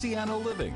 Louisiana Living.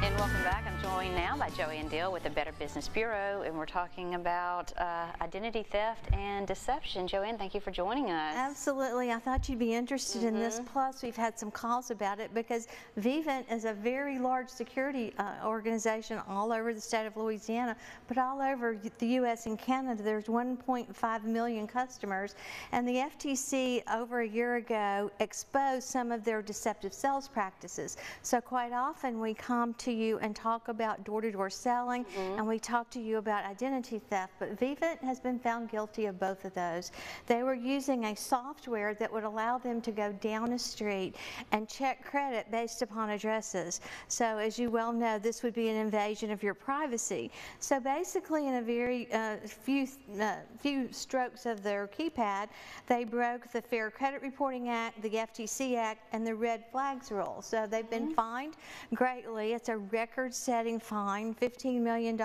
And welcome back. I'm joined now by Joanne Dill with the Better Business Bureau, and we're talking about identity theft and deception. Joanne, thank you for joining us. Absolutely. I thought you'd be interested in this. Plus, we've had some calls about it because Vivint is a very large security organization all over the state of Louisiana, but all over the U.S. and Canada. There's 1.5 million customers, and the FTC over a year ago exposed some of their deceptive sales practices. So quite often we come to you and talk about door-to-door selling, and we talk to you about identity theft, but Vivint has been found guilty of both of those. They were using a software that would allow them to go down a street and check credit based upon addresses. So as you well know, this would be an invasion of your privacy. So basically, in a very few strokes of their keypad, they broke the Fair Credit Reporting Act, the FTC Act, and the Red Flags Rule. So they've been fined greatly. It's a record-setting fine, $15 million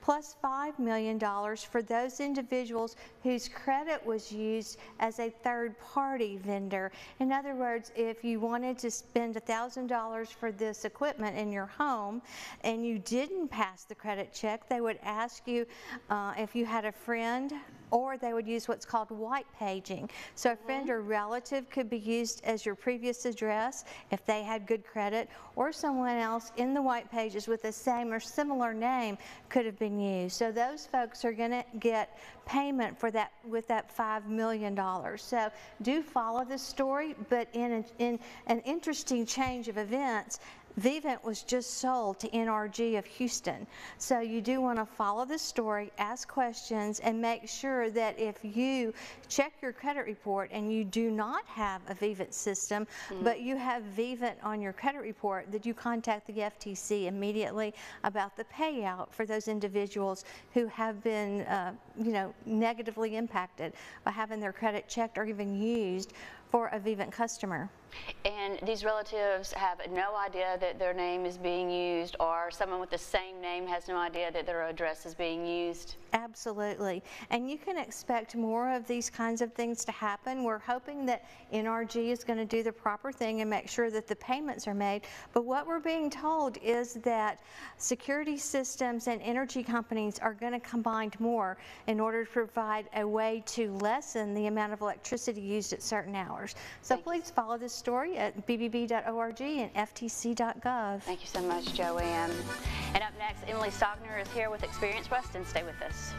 plus $5 million for those individuals whose credit was used as a third-party vendor. In other words, if you wanted to spend $1,000 for this equipment in your home and you didn't pass the credit check, they would ask you if you had a friend, or they would use what's called white paging. So a friend or relative could be used as your previous address if they had good credit, or someone else in the white pages with the same or similar name could have been used. So those folks are going to get payment for that with that $5 million. So do follow this story, but in an interesting change of events, Vivint was just sold to NRG of Houston. So you do want to follow this story, ask questions, and make sure that if you check your credit report and you do not have a Vivint system, but you have Vivint on your credit report, that you contact the FTC immediately about the payout for those individuals who have been negatively impacted by having their credit checked or even used for a Vivint customer. And these relatives have no idea that their name is being used, or someone with the same name has no idea that their address is being used? Absolutely. And you can expect more of these kinds of things to happen. We're hoping that NRG is going to do the proper thing and make sure that the payments are made. But what we're being told is that security systems and energy companies are going to combine more in order to provide a way to lessen the amount of electricity used at certain hours. So please follow this story at bbb.org and ftc.gov. Thank you so much, Joanne. And up next, Emily Stogner is here with Experience Weston. Stay with us.